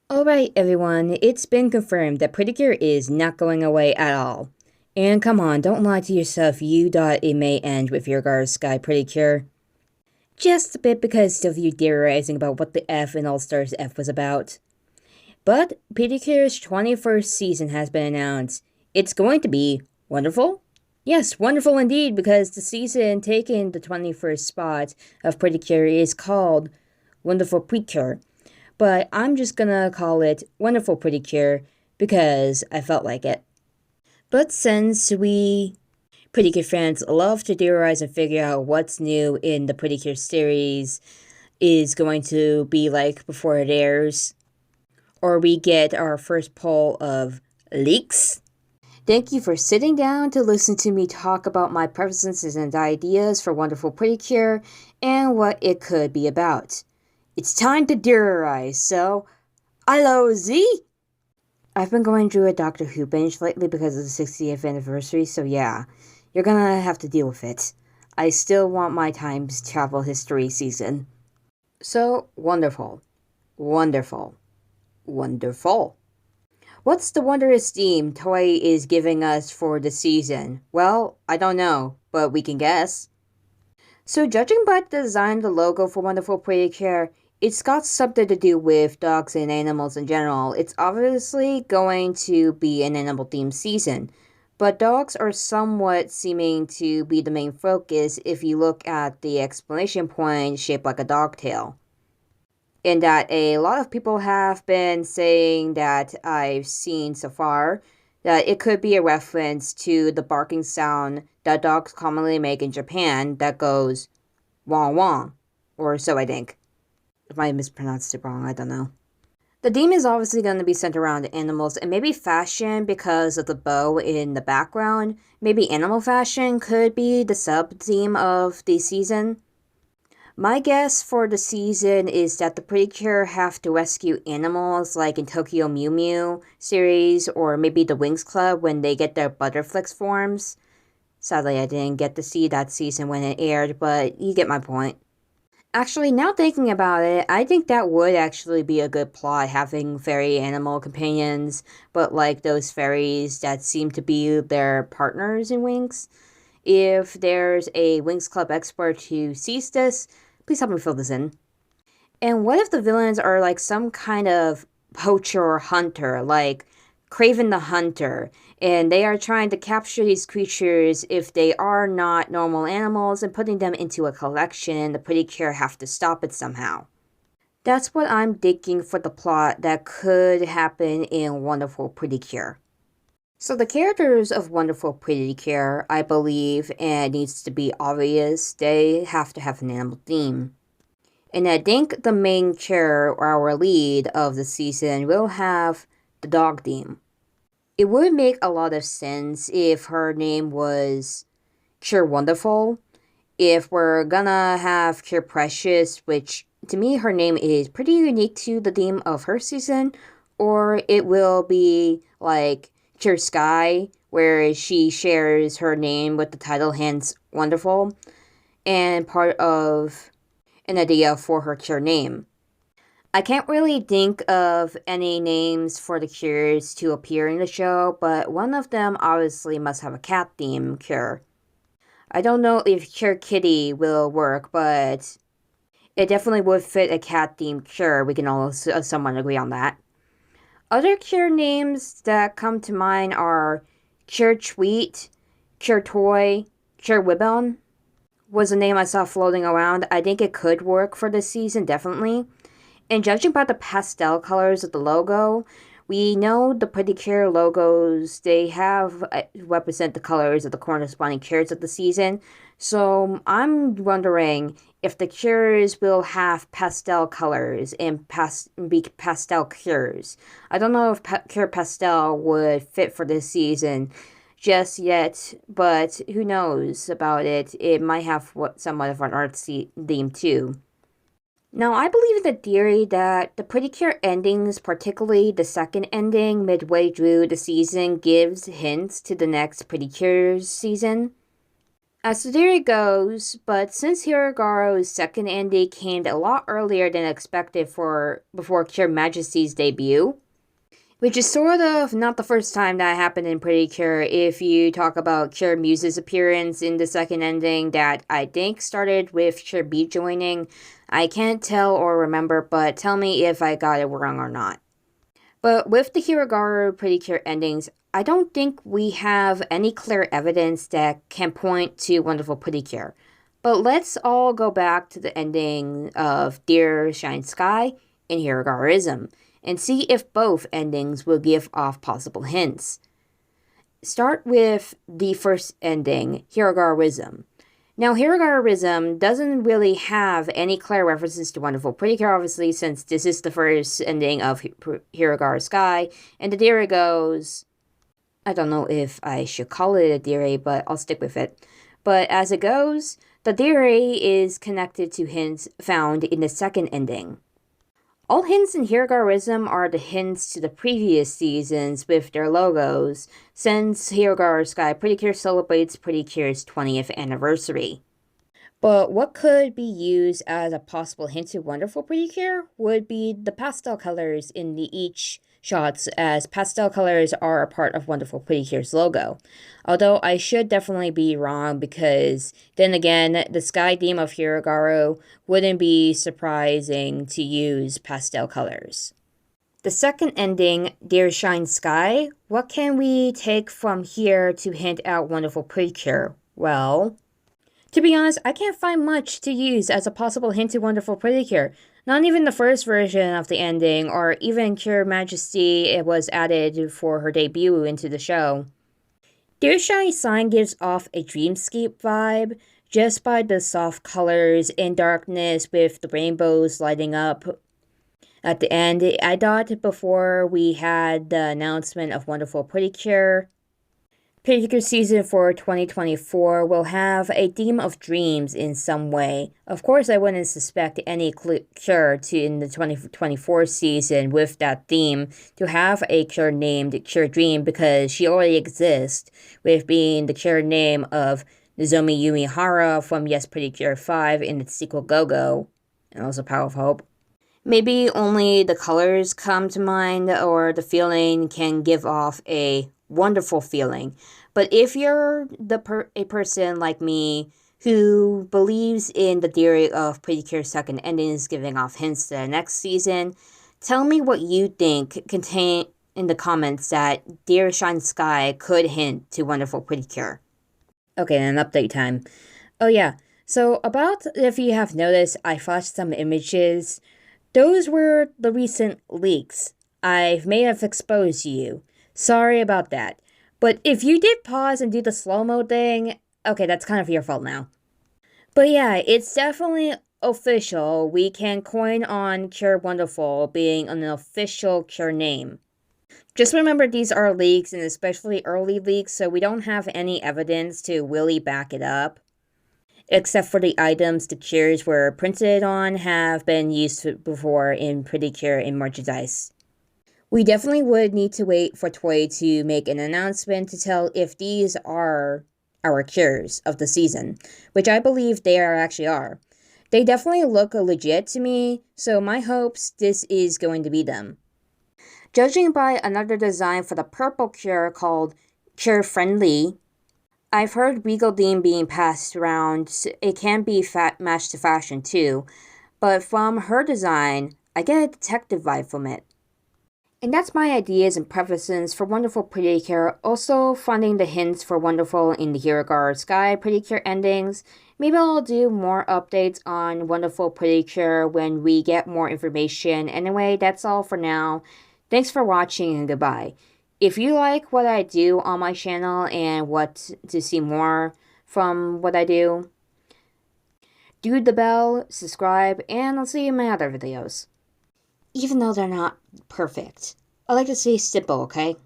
Alright, everyone, it's been confirmed that Pretty Cure is not going away at all. And come on, don't lie to yourself, you thought it may end with Hirogaru Sky Pretty Cure. Just a bit because of you theorizing about what the F in All Stars F was about. But Pretty Cure's 21st season has been announced. It's going to be wonderful? Yes, wonderful indeed, because the season taking the 21st spot of Pretty Cure is called Wonderful Precure, but I'm just gonna call it Wonderful Pretty Cure because I felt like it. But since we Pretty Cure fans love to theorize and figure out what's new in the Pretty Cure series is going to be like before it airs, or we get our first poll of leaks. Thank you for sitting down to listen to me talk about my preferences and ideas for Wonderful Pretty Cure and what it could be about. It's time to theorize, so hello, Z! I've been going through a Doctor Who binge lately because of the 60th anniversary, so yeah, you're gonna have to deal with it. I still want my time travel history season. So, wonderful. Wonderful. Wonderful. What's the wondrous theme Toei is giving us for the season? Well, I don't know, but we can guess. So, judging by the design of the logo for Wonderful Pretty Care, it's got something to do with dogs and animals in general. It's obviously going to be an animal themed season, but dogs are somewhat seeming to be the main focus if you look at the explanation point shaped like a dog tail. In that a lot of people have been saying that I've seen so far that it could be a reference to the barking sound that dogs commonly make in Japan that goes wong wong, or so I think. If I mispronounced it wrong, I don't know. The theme is obviously going to be centered around animals and maybe fashion because of the bow in the background. Maybe animal fashion could be the sub theme of the season. My guess for the season is that the Pretty Cure have to rescue animals like in Tokyo Mew Mew series or maybe the Wings Club when they get their Butterflix forms. Sadly, I didn't get to see that season when it aired, but you get my point. Actually, now thinking about it, I think that would actually be a good plot, having fairy animal companions, but like those fairies that seem to be their partners in Wings. If there's a Wings Club expert who sees this, please help me fill this in. And what if the villains are like some kind of poacher or hunter, like Craven the Hunter, and they are trying to capture these creatures if they are not normal animals and putting them into a collection, and the Pretty Cure have to stop it somehow. That's what I'm thinking for the plot that could happen in Wonderful Pretty Cure. So the characters of Wonderful Pretty Cure, I believe, and it needs to be obvious, they have to have an animal theme. And I think the main cure, or our lead of the season, will have the dog theme. It would make a lot of sense if her name was Cure Wonderful. If we're gonna have Cure Precious, which to me her name is pretty unique to the theme of her season, or it will be like Cure Sky, where she shares her name with the title, hence Wonderful, and part of an idea for her cure name. I can't really think of any names for the cures to appear in the show, but one of them obviously must have a cat theme cure. I don't know if Cure Kitty will work, but it definitely would fit a cat themed cure. We can all somewhat agree on that. Other cure names that come to mind are Cure Tweet, Cure Toy, Cure Wibbon was a name I saw floating around. I think it could work for this season, definitely. And judging by the pastel colors of the logo, we know the Pretty Cure logos, they have represent the colors of the corresponding cures of the season. So I'm wondering if the cures will have pastel colors and be pastel cures. I don't know if Cure Pastel would fit for this season just yet, but who knows about it? It might have somewhat of an artsy theme too. Now, I believe in the theory that the Pretty Cure endings, particularly the second ending midway through the season, gives hints to the next Pretty Cure season. As the theory goes, but since Hirogaru's second ending came a lot earlier than expected before Cure Majesty's debut, which is sort of not the first time that happened in Pretty Cure if you talk about Cure Muse's appearance in the second ending that I think started with Cure B joining. I can't tell or remember, but tell me if I got it wrong or not. But with the Hirogaru Pretty Cure endings, I don't think we have any clear evidence that can point to Wonderful Pretty Cure. But let's all go back to the ending of Dear Shine Sky and Hirogaruism and see if both endings will give off possible hints. Start with the first ending, Hirogaruism. Now, Hirogaruism doesn't really have any clear references to Wonderful Pretty Cure, obviously, since this is the first ending of Hirogaru Sky, and the theory goes, I don't know if I should call it a theory, but I'll stick with it. But as it goes, the theory is connected to hints found in the second ending. All hints in Hirogaruism are the hints to the previous seasons with their logos, since Hirogaru Sky Pretty Cure celebrates Pretty Cure's 20th anniversary. But what could be used as a possible hint to Wonderful Pretty Cure would be the pastel colors in each shots, as pastel colors are a part of Wonderful Pretty Cure's logo. Although I should definitely be wrong, because then again, the sky theme of Hirogaru wouldn't be surprising to use pastel colors. The second ending, Dear Shine Sky, what can we take from here to hint out Wonderful Pretty Cure? Well, to be honest, I can't find much to use as a possible hint to Wonderful Pretty Cure. Not even the first version of the ending, or even Cure Majesty it was added for her debut into the show. Dear Shiny Sign gives off a dreamscape vibe, just by the soft colors and darkness with the rainbows lighting up. At the end, I thought before we had the announcement of Wonderful Pretty Cure, Pretty Cure season for 2024 will have a theme of dreams in some way. Of course, I wouldn't suspect any cure to in the 2024 season with that theme to have a cure named Cure Dream, because she already exists, with being the cure name of Nozomi Yumihara from Yes Pretty Cure 5 in its sequel Go-Go, and also Power of Hope. Maybe only the colors come to mind, or the feeling can give off a wonderful feeling. But if you're a person like me who believes in the theory of Pretty Cure's second endings giving off hints to the next season, tell me what you think contain in the comments that Dear Shine Sky could hint to Wonderful Pretty Cure. Okay, then update time. Oh yeah, so about if you have noticed, I flashed some images. Those were the recent leaks I may have exposed to you. Sorry about that. But if you did pause and do the slow-mo thing, okay, that's kind of your fault now. But yeah, it's definitely official. We can coin on Cure Wonderful being an official Cure name. Just remember these are leaks, and especially early leaks, so we don't have any evidence to really back it up. Except for the items the cures were printed on have been used before in Pretty Cure in merchandise. We definitely would need to wait for Toei to make an announcement to tell if these are our cures of the season, which I believe they actually are. They definitely look legit to me, so my hopes this is going to be them. Judging by another design for the purple cure called Cure Friendly, I've heard Regal theme being passed around. It can be matched to fashion too, but from her design, I get a detective vibe from it. And that's my ideas and preferences for Wonderful Pretty Cure, also finding the hints for Wonderful in the Hirogaru Sky Pretty Cure endings. Maybe I'll do more updates on Wonderful Pretty Cure when we get more information. Anyway, that's all for now. Thanks for watching and goodbye. If you like what I do on my channel and want to see more from what I do, do the bell, subscribe, and I'll see you in my other videos. Even though they're not perfect. I like to see simple, okay?